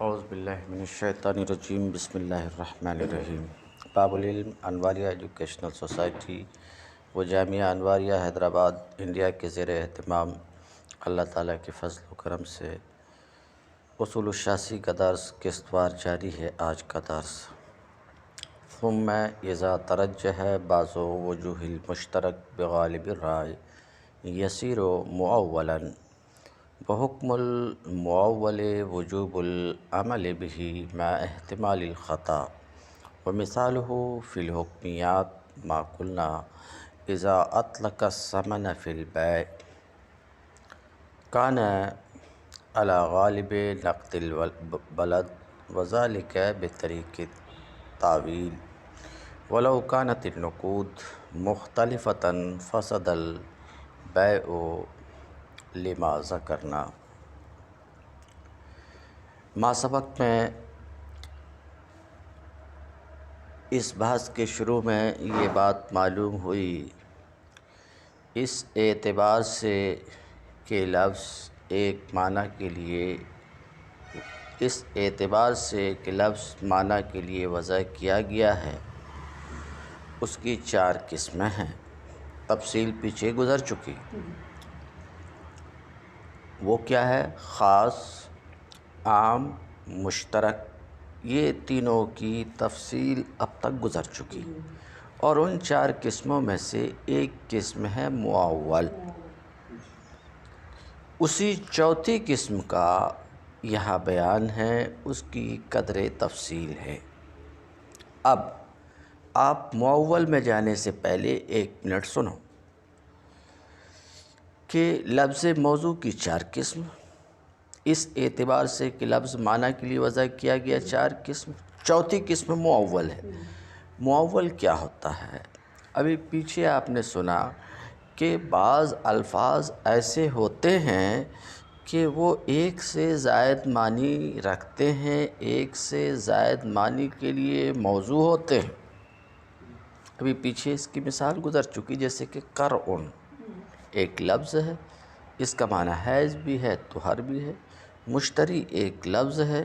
اعوذ باللہ من الشیطان الرجیم بسم اللہ الرحمن الرحیم۔ باب العلم انواریہ ایجوکیشنل سوسائٹی و جامعہ انواریہ حیدرآباد انڈیا کے زیر اہتمام اللہ تعالیٰ کے فضل و کرم سے اصول الشاسی کا درس قسط وار جاری ہے۔ آج کا درس ثم اذا ترجح بعض وجوہ المشترک بغالب الرائے یسیر معولا بحکم المعول وجوب العمل به مع احتمال الخطا ومثاله في الحکمیات ما قلنا اذا اطلق الثمن في البيع كان على غالب نقد البلد وذلك بطريق التعويل ولو كانت النقود مختلفة فسد البيع لما ذکرنا۔ ما سبق میں اس بحث کے شروع میں یہ بات معلوم ہوئی اس اعتبار سے کہ لفظ ایک معنی کے لیے وضع کیا گیا ہے اس کی 4 قسمیں ہیں۔ تفصیل پیچھے گزر چکی، وہ کیا ہے؟ خاص، عام، مشترک، یہ تینوں کی تفصیل اب تک گزر چکی، اور ان 4 قسموں میں سے ایک قسم ہے معول۔ اسی چوتھی قسم کا یہاں بیان ہے، اس کی قدر تفصیل ہے۔ اب آپ معول میں جانے سے پہلے 1 منٹ سنو کہ لفظ موضوع کی 4 قسم، اس اعتبار سے کہ لفظ معنی کے لیے وضع کیا گیا 4 قسم، چوتھی قسم معول ہے۔ معول کیا ہوتا ہے؟ ابھی پیچھے آپ نے سنا کہ بعض الفاظ ایسے ہوتے ہیں کہ وہ ایک سے زائد معنی رکھتے ہیں، ایک سے زائد معنی کے لیے موضوع ہوتے ہیں۔ ابھی پیچھے اس کی مثال گزر چکی، جیسے کہ قرعن ایک لفظ ہے، اس کا معنی حیض بھی ہے، طہر بھی ہے۔ مشتری ایک لفظ ہے،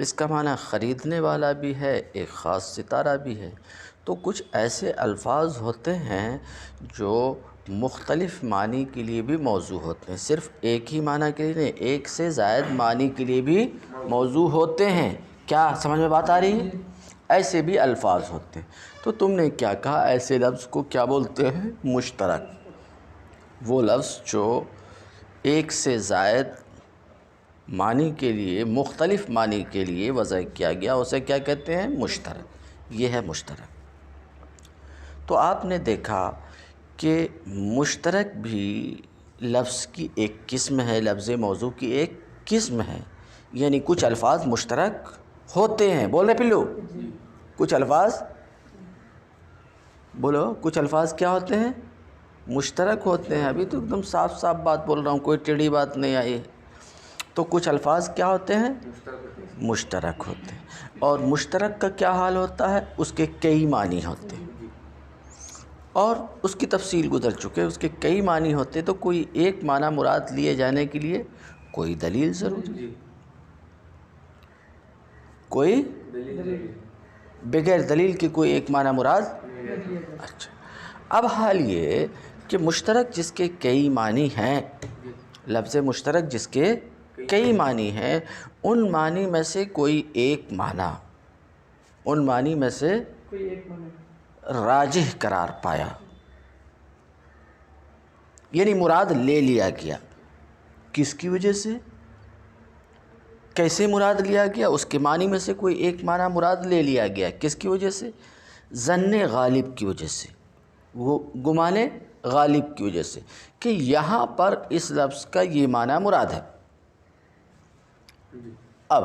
اس کا معنی خریدنے والا بھی ہے، ایک خاص ستارہ بھی ہے۔ تو کچھ ایسے الفاظ ہوتے ہیں جو مختلف معنی کے لیے بھی موضوع ہوتے ہیں، صرف ایک ہی معنی کے لیے نہیں، ایک سے زائد معنی کے لیے بھی موضوع ہوتے ہیں۔ کیا سمجھ میں بات آ رہی ہے؟ ایسے بھی الفاظ ہوتے ہیں۔ تو تم نے کیا کہا؟ ایسے لفظ کو کیا بولتے ہیں؟ مشترک۔ وہ لفظ جو ایک سے زائد معنی کے لیے، مختلف معنی کے لیے وضع کیا گیا، اسے کیا کہتے ہیں؟ مشترک۔ یہ ہے مشترک۔ تو آپ نے دیکھا کہ مشترک بھی لفظ کی ایک قسم ہے، لفظ موضوع کی ایک قسم ہے، یعنی کچھ الفاظ مشترک ہوتے ہیں۔ بول رہے پلو؟ کچھ الفاظ بولو، کچھ الفاظ کیا ہوتے ہیں؟ مشترک ہوتے ہیں۔ ابھی تو ایک دم صاف صاف بات بول رہا ہوں، کوئی ٹیڑھی بات نہیں آئی۔ تو کچھ الفاظ کیا ہوتے ہیں؟ مشترک ہوتے ہیں۔ اور مشترک کا کیا حال ہوتا ہے؟ اس کے کئی معنی ہوتے ہیں، اور اس کی تفصیل گزر چکے۔ اس کے کئی معنی ہوتے تو کوئی ایک معنی مراد لیے جانے کے لیے کوئی دلیل ضروری، کوئی بغیر دلیل کے کوئی ایک معنی مراد۔ اچھا، اب حال یہ کہ مشترک جس کے کئی معنی ہیں، لفظ مشترک جس کے کئی معنی ہیں، ان معنی میں سے کوئی ایک معنی، ان معنی میں سے راجح قرار پایا، یعنی مراد لے لیا گیا۔ کس کی وجہ سے؟ کیسے مراد لیا گیا؟ اس کے معنی میں سے کوئی ایک معنی مراد لے لیا گیا۔ کس کی وجہ سے؟ ظن غالب کی وجہ سے، وہ گمان غالب کی وجہ سے، کہ یہاں پر اس لفظ کا یہ معنی مراد ہے۔ اب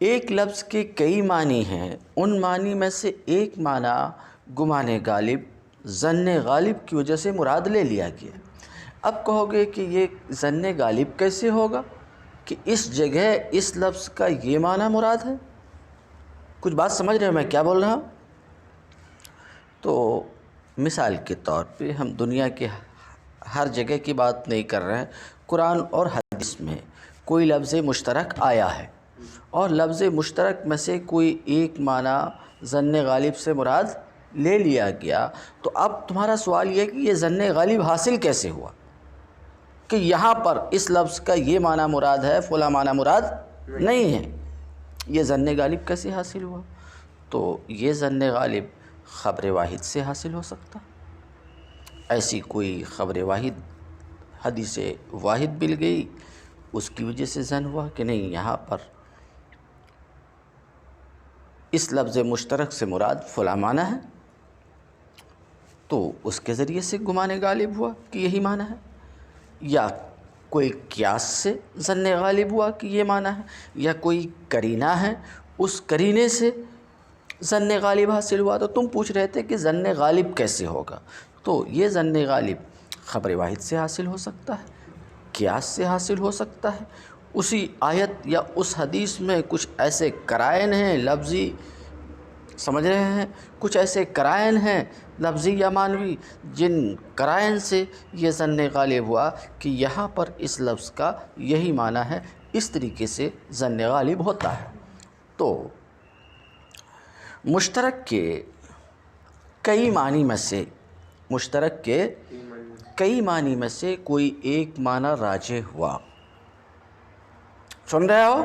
ایک لفظ کے کئی معنی ہیں، ان معنی میں سے ایک معنی گمان غالب، ظن غالب کی وجہ سے مراد لے لیا گیا۔ اب کہو گے کہ یہ ظن غالب کیسے ہوگا کہ اس جگہ اس لفظ کا یہ معنی مراد ہے؟ کچھ بات سمجھ رہے ہو میں کیا بول رہا ہوں؟ تو مثال کے طور پہ ہم دنیا کے ہر جگہ کی بات نہیں کر رہے ہیں، قرآن اور حدیث میں کوئی لفظ مشترک آیا ہے اور لفظ مشترک میں سے کوئی ایک معنی ظن غالب سے مراد لے لیا گیا، تو اب تمہارا سوال یہ ہے کہ یہ ظن غالب حاصل کیسے ہوا، کہ یہاں پر اس لفظ کا یہ معنی مراد ہے، فلاں معنی مراد نہیں ہے، یہ ظن غالب کیسے حاصل ہوا؟ تو یہ ظن غالب خبر واحد سے حاصل ہو سکتا، ایسی کوئی خبر واحد حدیث واحد مل گئی، اس کی وجہ سے ظن ہوا کہ نہیں یہاں پر اس لفظ مشترک سے مراد فلاں معنی ہے، تو اس کے ذریعے سے گمان غالب ہوا کہ یہی معنی ہے، یا کوئی قیاس سے ظن غالب ہوا کہ یہ معنی ہے، یا کوئی قرینہ ہے اس قرینے سے ظن غالب حاصل ہوا۔ تو تم پوچھ رہے تھے کہ ظن غالب کیسے ہوگا، تو یہ ظن غالب خبر واحد سے حاصل ہو سکتا ہے، قیاس سے حاصل ہو سکتا ہے، اسی آیت یا اس حدیث میں کچھ ایسے قرائن ہیں لفظی، سمجھ رہے ہیں، کچھ ایسے قرائن ہیں لفظی یا معنوی جن قرائن سے یہ ظن غالب ہوا کہ یہاں پر اس لفظ کا یہی معنی ہے، اس طریقے سے ظن غالب ہوتا ہے۔ تو مشترک کے کئی معنی میں سے کوئی ایک معنی راجح ہوا، سن رہے ہو؟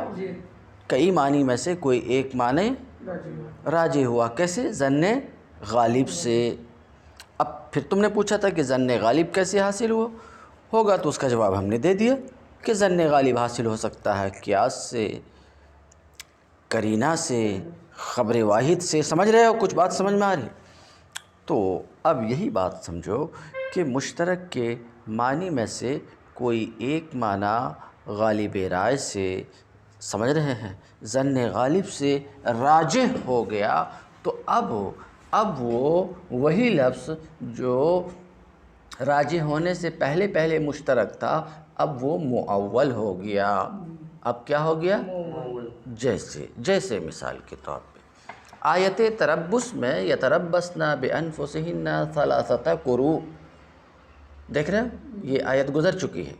کئی معنی میں سے کوئی ایک معنی راجح ہوا، کیسے؟ ظن غالب سے۔ اب پھر تم نے پوچھا تھا کہ ظن غالب کیسے حاصل ہوگا، تو اس کا جواب ہم نے دے دیا کہ ظن غالب حاصل ہو سکتا ہے قیاس سے، قرینہ سے، خبر واحد سے۔ سمجھ رہے ہو؟ کچھ بات سمجھ میں آ رہی؟ تو اب یہی بات سمجھو کہ مشترک کے معنی میں سے کوئی ایک معنی غالب رائے سے، سمجھ رہے ہیں، ظن غالب سے راجح ہو گیا، تو اب وہ وہی لفظ جو راجح ہونے سے پہلے مشترک تھا، اب وہ معول ہو گیا۔ اب کیا ہو گیا؟ جیسے مثال کے طور پہ آیت تربص میں یتربصن بانفسہن ثلاثۃ قروء، دیکھ رہے ہیں یہ آیت گزر چکی ہے،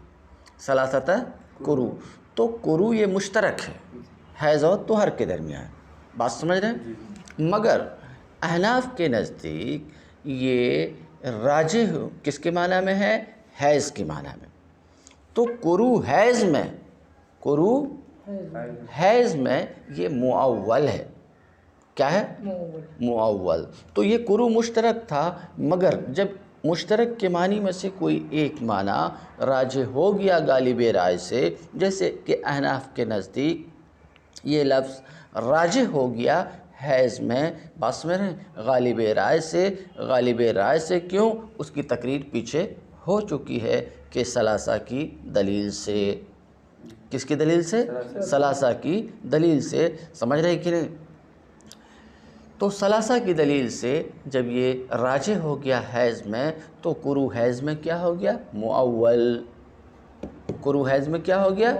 ثلاثۃ قروء، تو قروء یہ مشترک ہے حیض اور طہر کے درمیان، بات سمجھ رہے ہیں؟ مگر احناف کے نزدیک یہ راجح کس کے معنی میں ہے؟ حیض کے معنی میں۔ تو قروء حیض میں یہ معول ہے، کیا ہے؟ معول۔ تو یہ قروء مشترک تھا، مگر جب مشترک کے معنی میں سے کوئی ایک معنی راجح ہو گیا غالب رائے سے، جیسے کہ احناف کے نزدیک یہ لفظ راجح ہو گیا حیض میں، بس میں غالب رائے سے کیوں؟ اس کی تقریر پیچھے ہو چکی ہے کہ ثلاثہ کی دلیل سے۔ کس کی دلیل سے؟ ثلاثہ کی دلیل سے، سمجھ رہے کہ نہیں؟ تو ثلاثہ کی دلیل سے جب یہ راجح ہو گیا حیض میں، تو قروء حیض میں کیا ہو گیا؟ معول۔ قروء حیض میں کیا ہو گیا؟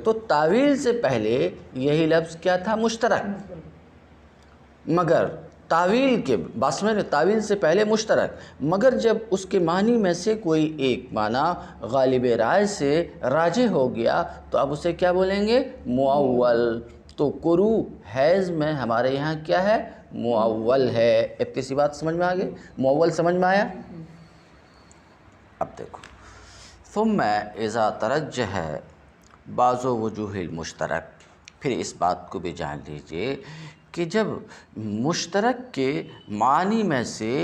تو تعویل سے پہلے یہی لفظ کیا تھا؟ مشترک، مگر تعویل سے پہلے مشترک، مگر جب اس کے معنی میں سے کوئی ایک معنی غالب رائے سے راجح ہو گیا، تو اب اسے کیا بولیں گے؟ معول۔ تو قروء حیض میں ہمارے یہاں کیا ہے؟ معول ہے۔ اب کسی بات سمجھ میں آ گئی؟ معول سمجھ میں آیا؟ اب دیکھو، ثم اذا ترجح بعض وجوہ المشترک، پھر اس بات کو بھی جان لیجئے کہ جب مشترک کے معنی میں سے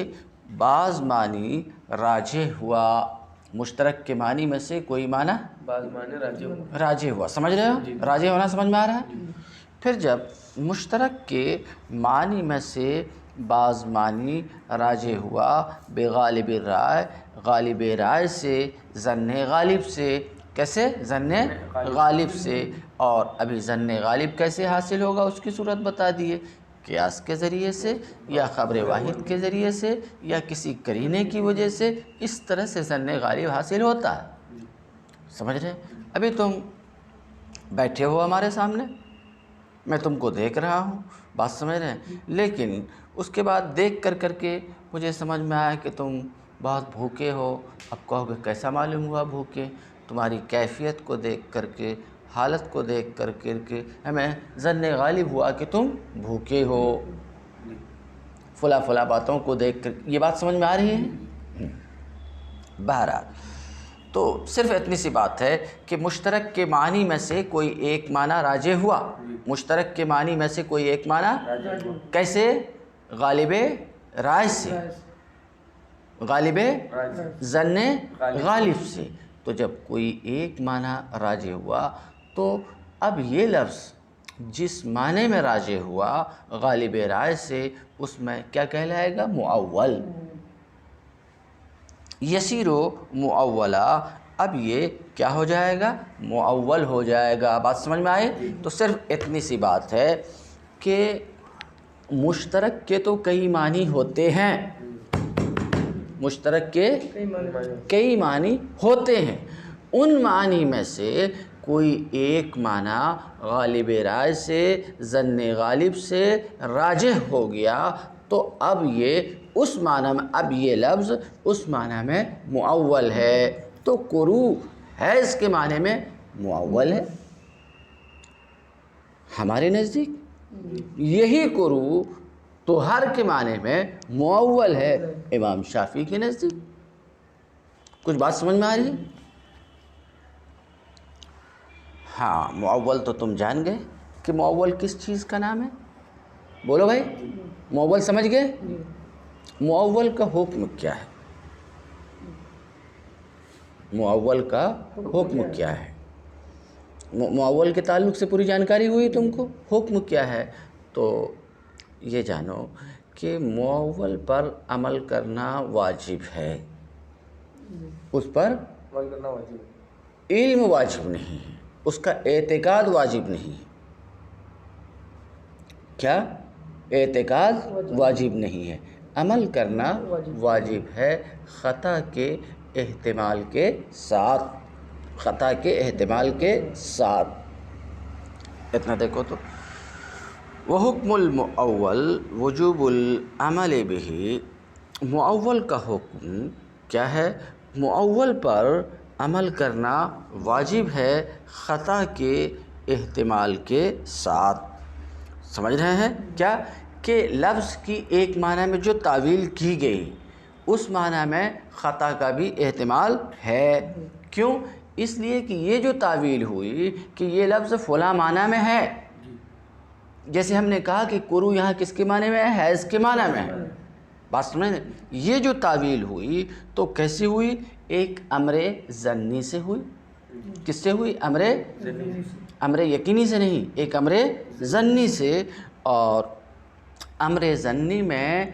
بعض معنی راجح ہوا، مشترک کے معنی میں سے کوئی معنی بعض معنی راجح ہوا، سمجھ رہے ہو؟ راجح ہونا سمجھ میں آ رہا ہے؟ پھر جب مشترک کے معنی میں سے بعض معنی راجح ہوا بغالب رائے، غالب رائے سے، ظن غالب سے، کیسے؟ ظن غالب سے۔ اور ابھی ظن غالب کیسے حاصل ہوگا اس کی صورت بتا دیے، قیاس کے ذریعے سے، یا خبر واحد کے ذریعے سے، یا کسی قرینے کی وجہ سے، اس طرح سے ظن غالب حاصل ہوتا ہے، سمجھ رہے ہیں؟ ابھی تم بیٹھے ہو ہمارے سامنے، میں تم کو دیکھ رہا ہوں، بات سمجھ رہے ہیں، لیکن اس کے بعد دیکھ کر کے مجھے سمجھ میں آیا کہ تم بہت بھوکے ہو۔ اب کہو کہ کیسا معلوم ہوا بھوکے؟ تمہاری کیفیت کو دیکھ کر کے حالت کو دیکھ کر کے ہمیں ظن غالب ہوا کہ تم بھوکے ہو، فلاں باتوں کو دیکھ کر، یہ بات سمجھ میں آ رہی ہے؟ بہرحال تو صرف اتنی سی بات ہے کہ مشترک کے معنی میں سے کوئی ایک معنی راجح ہوا، مشترک کے معنی میں سے کوئی ایک معنی کیسے؟ غالب رائے سے، غالب ظن غالب سے۔ تو جب کوئی ایک معنی راجح ہوا تو اب یہ لفظ جس معنی میں راجح ہوا غالب رائے سے، اس میں کیا کہلائے گا؟ مؤول۔ یسیرو مؤولا، اب یہ کیا ہو جائے گا؟ مؤول ہو جائے گا۔ بات سمجھ میں آئے؟ تو صرف اتنی سی بات ہے کہ مشترک کے تو کئی معنی ہوتے ہیں، مشترک کے کئی معنی ہوتے ہیں، ان معنی میں سے کوئی ایک معنی غالب رائے سے، ظن غالب سے راجح ہو گیا تو اب یہ اس معنی میں، اب یہ لفظ اس معنی میں مؤول ہے۔ تو کرو حیض کے معنی میں مؤول ہے ہمارے نزدیک، یہی کرو طہر کے معنی میں مؤول ہے امام شافعی کے نزدیک۔ کچھ بات سمجھ میں آ رہی ہے؟ ہاں، مؤول تو تم جان گئے کہ مؤول کس چیز کا نام ہے؟ بولو بھائی، مؤول سمجھ گئے؟ مؤول کا حکم کیا ہے؟ مؤول کا حکم کیا ہے؟ مؤول کے تعلق سے پوری جانکاری ہوئی تم کو؟ حکم کیا ہے؟ تو یہ جانو کہ مؤول پر عمل کرنا واجب ہے، اس پر عمل کرنا واجب ہے، علم واجب نہیں ہے، اس کا اعتقاد واجب نہیں ہے۔ کیا؟ اعتقاد واجب نہیں ہے، عمل کرنا واجب ہے خطا کے احتمال کے ساتھ، خطا کے احتمال کے ساتھ۔ اتنا دیکھو تو وحکم المؤول وجوب العمل به، مؤول کا حکم کیا ہے؟ مؤول پر عمل کرنا واجب ہے خطا کے احتمال کے ساتھ۔ سمجھ رہے ہیں کیا؟ کہ لفظ کی ایک معنی میں جو تعویل کی گئی اس معنی میں خطا کا بھی احتمال ہے۔ کیوں؟ اس لیے کہ یہ جو تعویل ہوئی کہ یہ لفظ فلاں معنی میں ہے، جیسے ہم نے کہا کہ کرو یہاں کس کے معنی میں ہے؟ حیض کے معنی میں ہے۔ بات سمجھ رہے ہیں؟ یہ جو تعویل ہوئی تو کیسی ہوئی؟ ایک امر ظنی سے ہوئی۔ کس سے ہوئی؟ امر یقینی سے نہیں، ایک امر ظنی سے۔ اور امر ظنی میں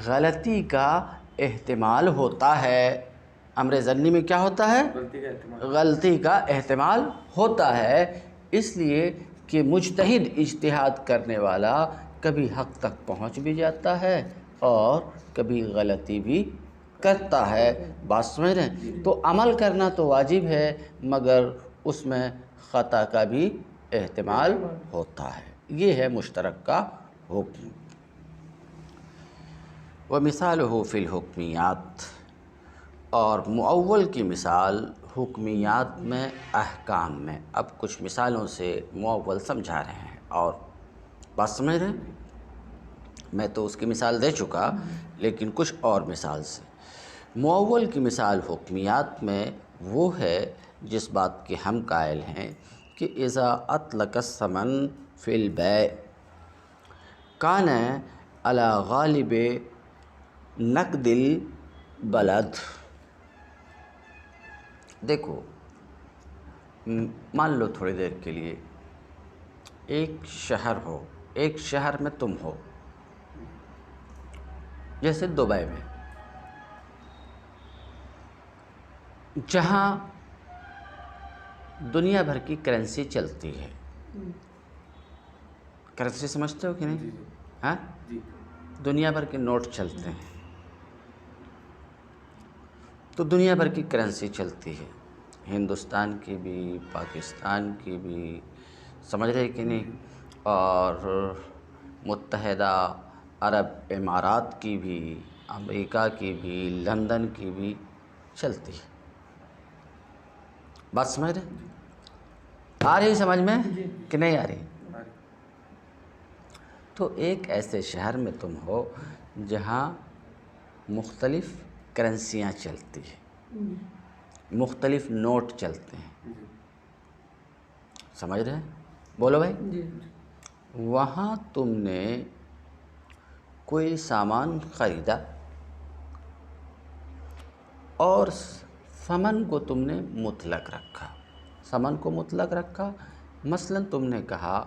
غلطی کا احتمال ہوتا ہے۔ امر ظنی میں کیا ہوتا ہے؟ غلطی کا احتمال ہوتا ہے، اس لیے کہ مجتہد اجتہاد کرنے والا کبھی حق تک پہنچ بھی جاتا ہے اور کبھی غلطی بھی کرتا ہے۔ بات سمجھ رہے ہیں؟ تو عمل کرنا تو واجب ہے مگر اس میں خطا کا بھی احتمال ہوتا ہے۔ یہ ہے مشترک کا حکم۔ ومثالہ فی الحکمیات، اور مؤول کی مثال حکمیات میں، احکام میں۔ اب کچھ مثالوں سے مؤول سمجھا رہے ہیں، اور بات سمجھ رہے ہیں؟ میں تو اس کی مثال دے چکا، لیکن کچھ اور مثال سے۔ مؤول کی مثال حکمیات میں وہ ہے جس بات کے ہم قائل ہیں کہ اذا اطلق الثمن فی البیع کان علی غالب نقد البلد۔ دیکھو، مان لو تھوڑی دیر کے لیے ایک شہر ہو، ایک شہر میں تم ہو، جیسے دبئی میں، جہاں دنیا بھر کی کرنسی چلتی ہے۔ کرنسی سمجھتے ہو کہ نہیں؟ ہاں، دنیا بھر کے نوٹ چلتے ہیں، تو دنیا بھر کی کرنسی چلتی ہے، ہندوستان کی بھی، پاکستان کی بھی، سمجھ رہے کہ نہیں، اور متحدہ عرب امارات کی بھی، امریکہ کی بھی، لندن کی بھی چلتی ہے۔ بات سمجھ رہے ہیں؟ آ رہی سمجھ میں کہ نہیں آ رہی؟ تو ایک ایسے شہر میں تم ہو جہاں مختلف کرنسیاں چلتی ہیں، مختلف نوٹ چلتے ہیں، سمجھ رہے ہیں؟ بولو بھائی۔ وہاں تم نے کوئی سامان خریدا اور ثمن کو تم نے مطلق رکھا، ثمن کو مطلق رکھا، مثلاً تم نے کہا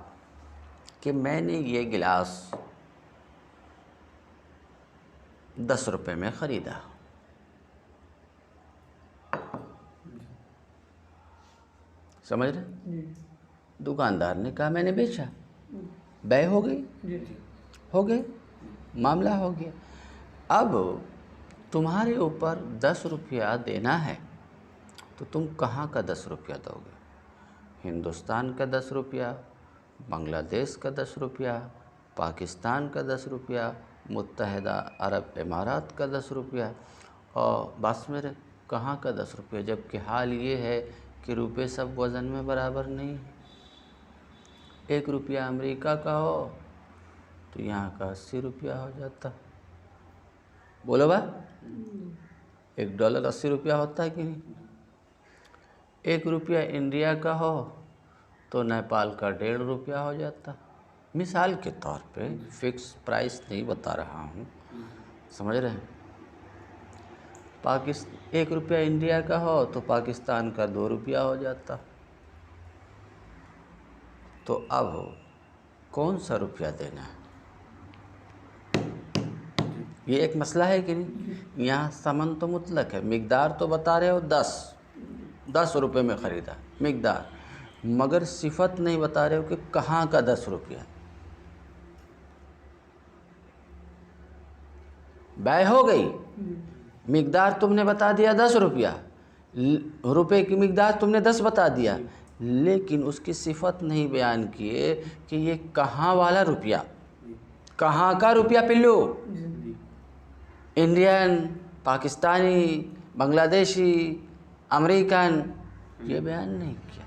کہ میں نے یہ گلاس 10 روپے میں خریدا، سمجھ رہے؟ دکاندار نے کہا میں نے بیچا، بے ہو گئی، ہو گئے، معاملہ ہو گیا۔ اب تمہارے اوپر 10 روپیہ دینا ہے تو تم کہاں کا 10 روپیہ دو گے؟ ہندوستان کا 10 روپیہ، بنگلہ دیش کا 10 روپیہ، پاکستان کا 10 روپیہ، متحدہ عرب امارات کا 10 روپیہ، اور بس میرے کہاں کا 10 روپیہ؟ جبکہ حال یہ ہے کہ روپے سب وزن میں برابر نہیں ہیں۔ 1 روپیہ امریکہ کا ہو تو یہاں کا 80 روپیہ ہو جاتا۔ بولو بھائی، $1 80 روپیہ ہوتا ہے کہ نہیں؟ 1 روپیہ انڈیا کا ہو تو نیپال کا 1.5 روپیہ ہو جاتا۔ مثال کے طور پہ، فکس پرائس نہیں بتا رہا ہوں، سمجھ رہے ہیں؟ 1 روپیہ انڈیا کا ہو تو پاکستان کا 2 روپیہ ہو جاتا۔ تو اب کون سا روپیہ دینا ہے؟ یہ ایک مسئلہ ہے کہ نہیں؟ یہاں ثمن تو مطلق ہے، مقدار تو بتا رہے ہو 10 روپے میں خریدا، مقدار، مگر صفت نہیں بتا رہے ہو کہ کہاں کا 10 روپیہ۔ بے ہو گئی، مقدار تم نے بتا دیا 10 روپیہ، روپے کی مقدار تم نے 10 بتا دیا، لیکن اس کی صفت نہیں بیان کیے کہ یہ کہاں والا روپیہ، کہاں کا روپیہ پلو، انڈین، پاکستانی، بنگلہ دیشی، امریکن، یہ بیان نہیں کیا۔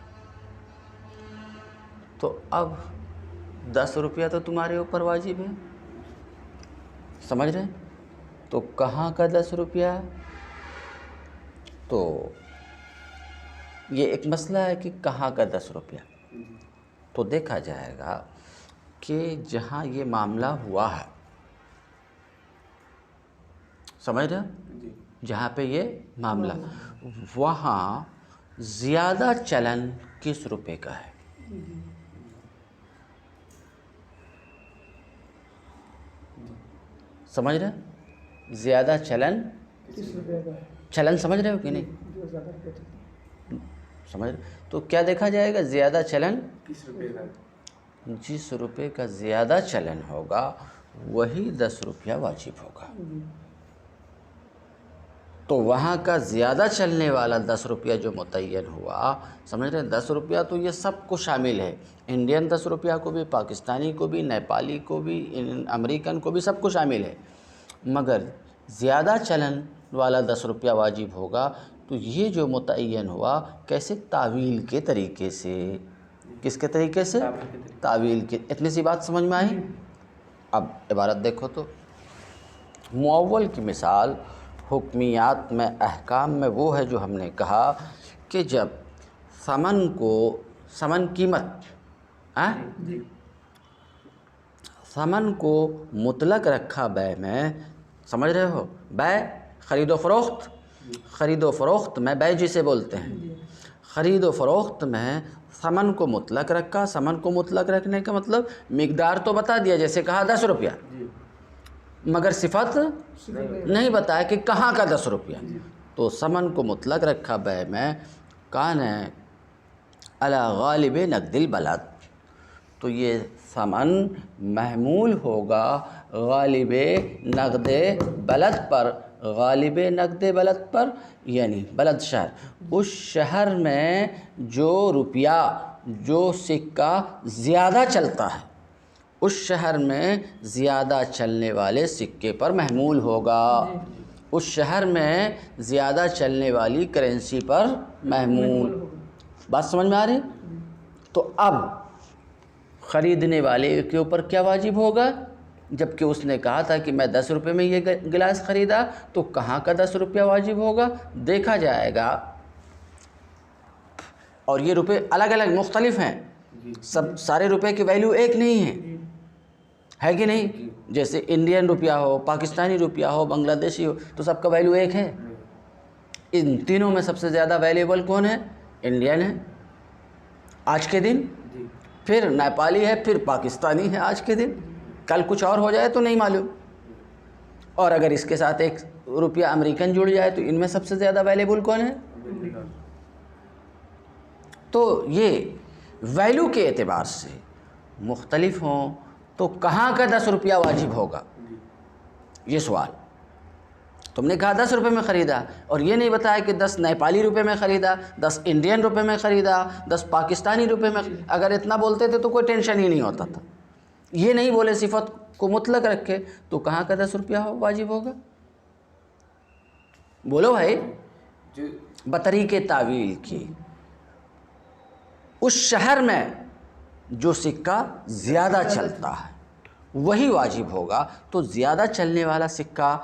تو اب 10 روپیہ تو تمہارے اوپر واجب ہے، سمجھ رہے ہیں؟ تو کہاں کا 10 روپیہ؟ تو یہ ایک مسئلہ ہے کہ کہاں کا 10 روپیہ۔ تو دیکھا جائے گا کہ جہاں یہ معاملہ ہوا ہے، سمجھ رہے ہیں؟ جہاں پہ یہ معاملہ، وہاں زیادہ چلن کس روپے کا ہے؟ سمجھ رہے ہیں؟ زیادہ چلن کس روپے کا ہے؟ چلن سمجھ رہے ہو کہ نہیں؟ سمجھ رہے؟ تو کیا دیکھا جائے گا؟ زیادہ چلن کس روپے کا؟ جس روپے کا زیادہ چلن ہوگا وہی 10 روپیہ واجب ہوگا۔ تو وہاں کا زیادہ چلنے والا 10 روپیہ جو متعین ہوا، سمجھ رہے ہیں؟ 10 روپیہ تو یہ سب کو شامل ہے، انڈین 10 روپیہ کو بھی، پاکستانی کو بھی، نیپالی کو بھی، امریکن کو بھی، سب کو شامل ہے، مگر زیادہ چلن والا 10 روپیہ واجب ہوگا۔ تو یہ جو متعین ہوا کیسے؟ تعویل کے طریقے سے۔ کس کے طریقے سے؟ تعویل کے۔ اتنی سی بات سمجھ میں آئی؟ اب عبارت دیکھو تو، معول کی مثال حکمیات میں، احکام میں وہ ہے جو ہم نے کہا کہ جب ثمن قیمت، ثمن کو مطلق رکھا بے میں، سمجھ رہے ہو؟ بے، خرید و فروخت، خرید و فروخت میں بے جسے بولتے ہیں، خرید و فروخت میں ثمن کو مطلق رکھا۔ ثمن کو مطلق رکھنے کا مطلب مقدار تو بتا دیا، جیسے کہا 10 روپیہ، مگر صفت نہیں بتایا کہ کہاں کا 10 روپیہ۔ تو ثمن کو مطلق رکھا بے میں، کان علی غالب نقد البلد، تو یہ ثمن محمول ہوگا غالب نقد بلد پر، غالب نقد بلد پر، یعنی بلد شہر، اس شہر میں جو روپیہ، جو سکہ زیادہ چلتا ہے، اس شہر میں زیادہ چلنے والے سکے پر محمول ہوگا، اس شہر میں زیادہ چلنے والی کرنسی پر محمول۔ بات سمجھ میں آ رہی؟ تو اب خریدنے والے کے اوپر کیا واجب ہوگا؟ جبکہ اس نے کہا تھا کہ میں 10 روپے میں یہ گلاس خریدا، تو کہاں کا 10 روپیہ واجب ہوگا؟ دیکھا جائے گا، اور یہ روپے الگ الگ مختلف ہیں، سب سارے روپے کی ویلیو ایک نہیں ہے کہ نہیں؟ جیسے انڈین روپیہ ہو، پاکستانی روپیہ ہو، بنگلہ دیشی ہو، تو سب کا ویلیو ایک ہے۔ ان تینوں میں سب سے زیادہ ویلیبل کون ہے؟ انڈین ہے آج کے دن، پھر نیپالی ہے، پھر پاکستانی ہے آج کے دن، کل کچھ اور ہو جائے تو نہیں معلوم، اور اگر اس کے ساتھ 1 روپیہ امریکن جڑ جائے تو ان میں سب سے زیادہ ویلیبل کون ہے؟ تو یہ ویلیو کے اعتبار سے مختلف ہوں تو کہاں کا 10 روپیہ واجب ہوگا؟ یہ سوال۔ تم نے کہا 10 روپے میں خریدا، اور یہ نہیں بتایا کہ 10 نیپالی روپے میں خریدا، 10 انڈین روپے میں خریدا، 10 پاکستانی روپے میں۔ اگر اتنا بولتے تھے تو کوئی ٹینشن ہی نہیں ہوتا تھا۔ یہ نہیں بولے، صفت کو مطلق رکھے، تو کہاں کا 10 روپیہ واجب ہوگا؟ بولو بھائی۔ بطریق تعویل کی، اس شہر میں جو سکہ زیادہ چلتا ہے وہی واجب ہوگا، تو زیادہ چلنے والا سکہ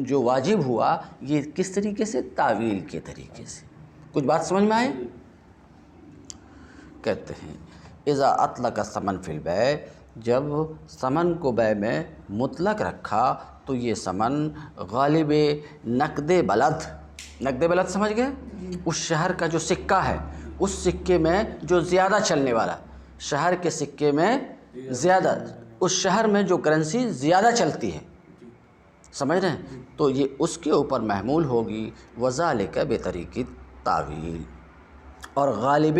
جو واجب ہوا، یہ کس طریقے سے؟ تعویل کے طریقے سے۔ کچھ بات سمجھ میں آئے؟ کہتے ہیں اذا اطلق الثمن فی البیع، جب ثمن کو بیع میں مطلق رکھا تو یہ ثمن غالب نقد بلد، نقد بلد سمجھ گئے؟ اس شہر کا جو سکہ ہے، اس سکے میں جو زیادہ چلنے والا، شہر کے سکے میں زیادہ، اس شہر میں جو کرنسی زیادہ چلتی ہے، سمجھ رہے ہیں؟ تو یہ اس کے اوپر محمول ہوگی، وذالک بطریق تعویل۔ اور غالب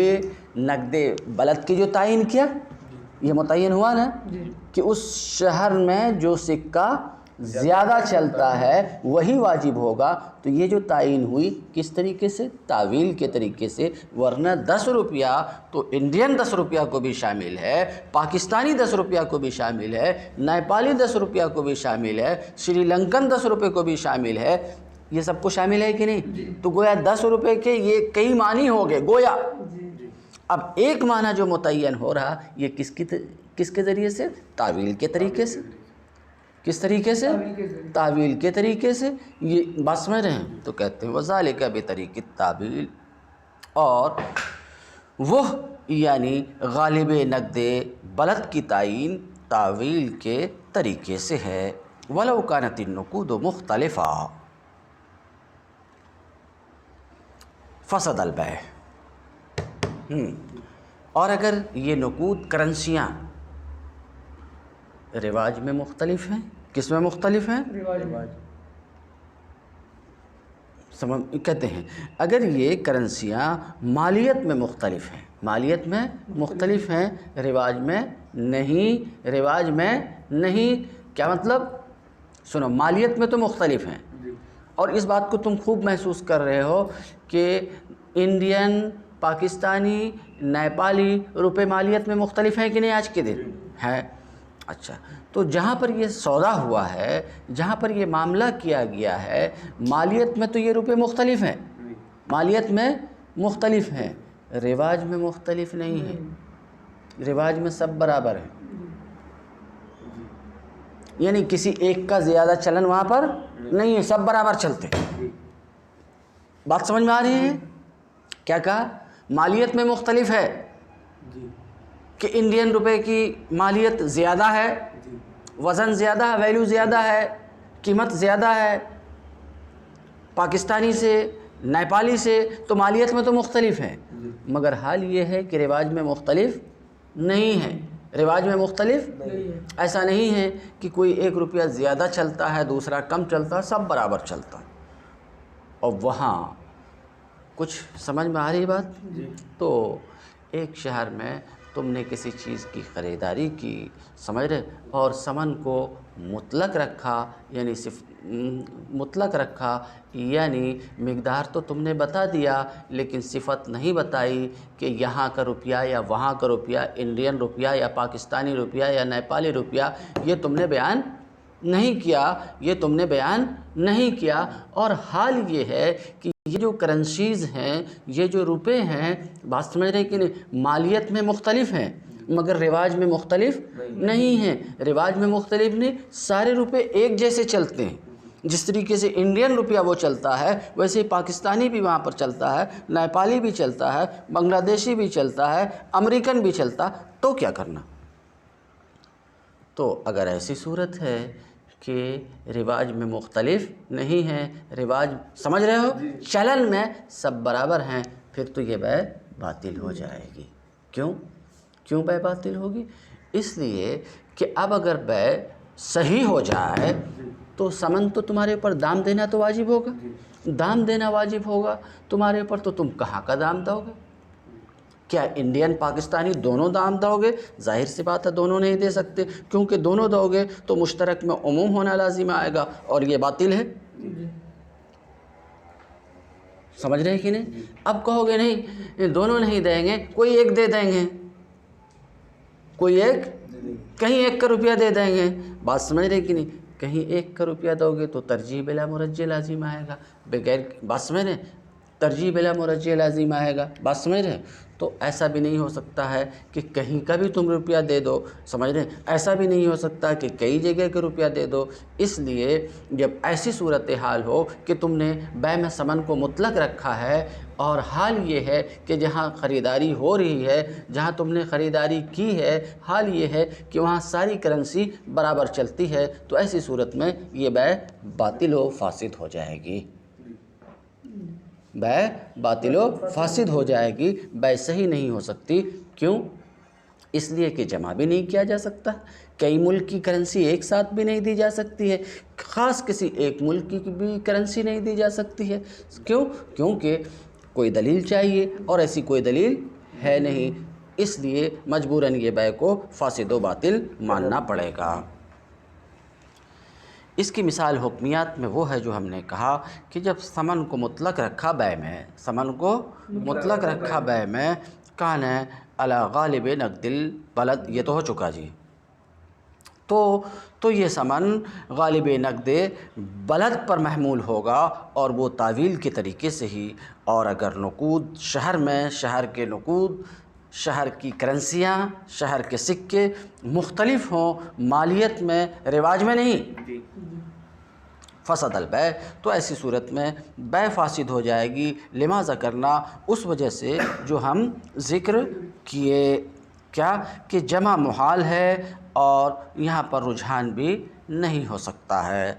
نقد بلد کی جو تعین کیا، یہ متعین ہوا نا کہ اس شہر میں جو سکہ زیادہ چلتا ہے وہی واجب ہوگا، تو یہ جو تعین ہوئی کس طریقے سے؟ تعویل کے طریقے سے۔ ورنہ 10 روپیہ تو انڈین 10 روپیہ کو بھی شامل ہے، پاکستانی 10 روپیہ کو بھی شامل ہے، نیپالی 10 روپیہ کو بھی شامل ہے، سری لنکن 10 روپے کو بھی شامل ہے، یہ سب کو شامل ہے کہ نہیں؟ تو گویا 10 روپے کے یہ کئی معنی ہو گئے گویا۔ اب ایک معنی جو متعین ہو رہا، یہ کس کے ذریعے سے؟ تعویل کے طریقے سے۔ کس طریقے سے؟ تعویل کے طریقے سے۔ یہ بات سمجھ رہے ہیں؟ تو کہتے ہیں وذالک بطریق التعویل، اور وہ یعنی غالب نقد بلد کی تعین تعویل کے طریقے سے ہے۔ ولو کانت النقود مختلفہ فسد البیع، اور اگر یہ نقود کرنسیاں رواج میں مختلف ہیں، کس میں مختلف ہیں؟ کہتے ہیں اگر یہ کرنسیاں مالیت میں مختلف ہیں، مالیت میں مختلف ہیں، رواج میں نہیں، رواج میں نہیں، کیا مطلب؟ سنو، مالیت میں تو مختلف ہیں، اور اس بات کو تم خوب محسوس کر رہے ہو کہ انڈین، پاکستانی، نیپالی روپے مالیت میں مختلف ہیں کہ نہیں آج کے دن؟ ہیں۔ اچھا، تو جہاں پر یہ سودا ہوا ہے، جہاں پر یہ معاملہ کیا گیا ہے، مالیت میں تو یہ روپے مختلف ہیں، مالیت میں مختلف ہیں، رواج میں مختلف نہیں ہیں، رواج میں سب برابر ہیں، یعنی کسی ایک کا زیادہ چلن وہاں پر نہیں ہے، سب برابر چلتے ہیں۔ بات سمجھ میں آ رہی ہے؟ کیا کہا؟ مالیت میں مختلف ہے کہ انڈین روپے کی مالیت زیادہ ہے، وزن زیادہ ہے، ویلیو زیادہ ہے، قیمت زیادہ ہے پاکستانی سے، نیپالی سے، تو مالیت میں تو مختلف ہے، مگر حال یہ ہے کہ رواج میں مختلف نہیں ہے، رواج میں مختلف ایسا نہیں ہے کہ کوئی 1 روپیہ زیادہ چلتا ہے دوسرا کم چلتا ہے، سب برابر چلتا ہے۔ اور وہاں کچھ سمجھ میں آ رہی بات؟ تو ایک شہر میں تم نے کسی چیز کی خریداری کی، سمجھ رہے، اور ثمن کو مطلق رکھا، یعنی صرف مطلق رکھا، یعنی مقدار تو تم نے بتا دیا لیکن صفت نہیں بتائی کہ یہاں کا روپیہ یا وہاں کا روپیہ، انڈین روپیہ یا پاکستانی روپیہ یا نیپالی روپیہ، یہ تم نے بیان نہیں کیا، یہ تم نے بیان نہیں کیا، اور حال یہ ہے کہ یہ جو کرنسیز ہیں، یہ جو روپے ہیں، بات سمجھ رہے ہیں کہ نہیں، مالیت میں مختلف ہیں مگر رواج میں مختلف نہیں ہیں۔ رواج میں مختلف نہیں، سارے روپے ایک جیسے چلتے ہیں۔ جس طریقے سے انڈین روپیہ وہ چلتا ہے، ویسے ہی پاکستانی بھی وہاں پر چلتا ہے، نیپالی بھی چلتا ہے، بنگلہ دیشی بھی چلتا ہے، امریکن بھی چلتا، تو کیا کرنا؟ تو اگر ایسی صورت ہے کہ رواج میں مختلف نہیں ہیں، رواج سمجھ رہے ہو، چلن میں سب برابر ہیں، پھر تو یہ بیع باطل ہو جائے گی۔ کیوں بیع باطل ہوگی؟ اس لیے کہ اب اگر بیع صحیح ہو جائے تو ثمن تو تمہارے اوپر دام دینا تو واجب ہوگا، دام دینا واجب ہوگا تمہارے اوپر، تو تم کہاں کا دام دو گے؟ کیا انڈین پاکستانی دونوں دام دو گے؟ ظاہر سی بات ہے دونوں نہیں دے سکتے، کیونکہ دونوں دو گے تو مشترک میں عموم ہونا لازم آئے گا، اور یہ باطل ہے۔ سمجھ رہے ہیں کہ نہیں؟ اب کہو گے نہیں دونوں نہیں دیں گے، کوئی ایک دے دیں گے، کوئی ایک، کہیں ایک کا روپیہ دے دیں گے، بات سمجھ رہے کہ نہیں؟ کہیں ایک کا روپیہ دو گے تو ترجیح بلا مرجح لازم آئے گا، بغیر، بات سمجھ رہے ہیں، ترجیح بلا مرجح لازم آئے گا، بات سمجھ رہے ہیں؟ تو ایسا بھی نہیں ہو سکتا ہے کہ کہیں کا بھی تم روپیہ دے دو، سمجھ رہے ہیں؟ ایسا بھی نہیں ہو سکتا کہ کئی جگہ کے روپیہ دے دو۔ اس لیے جب ایسی صورتحال ہو کہ تم نے بیع میں ثمن کو مطلق رکھا ہے، اور حال یہ ہے کہ جہاں خریداری ہو رہی ہے، جہاں تم نے خریداری کی ہے، حال یہ ہے کہ وہاں ساری کرنسی برابر چلتی ہے، تو ایسی صورت میں یہ بیع باطل و فاسد ہو جائے گی، بیع باطل و فاسد ہو جائے گی، بیع صحیح نہیں ہو سکتی۔ کیوں؟ اس لیے کہ جمع بھی نہیں کیا جا سکتا، کئی ملک کی کرنسی ایک ساتھ بھی نہیں دی جا سکتی ہے، خاص کسی ایک ملک کی بھی کرنسی نہیں دی جا سکتی ہے۔ کیوں؟ کیونکہ کوئی دلیل چاہیے، اور ایسی کوئی دلیل ہے نہیں، اس لیے مجبوراً یہ بیع کو فاسد و باطل ماننا پڑے گا۔ اس کی مثال حکمیات میں وہ ہے جو ہم نے کہا کہ جب ثمن کو مطلق رکھا بیع میں، ثمن کو مطلق رکھا بیع میں، کان علی غالب نقد البلد، یہ تو ہو چکا جی، تو یہ ثمن غالب نقد بلد پر محمول ہوگا، اور وہ تعویل کے طریقے سے ہی، اور اگر نقود شہر میں، شہر کے نقود، شہر کی کرنسیاں، شہر کے سکے مختلف ہوں، مالیت میں، رواج میں نہیں، فسد البیع، تو ایسی صورت میں بیع فاسد ہو جائے گی، لماذا کرنا، اس وجہ سے جو ہم ذکر کیے، کیا کہ جمع محال ہے، اور یہاں پر رجحان بھی نہیں ہو سکتا ہے۔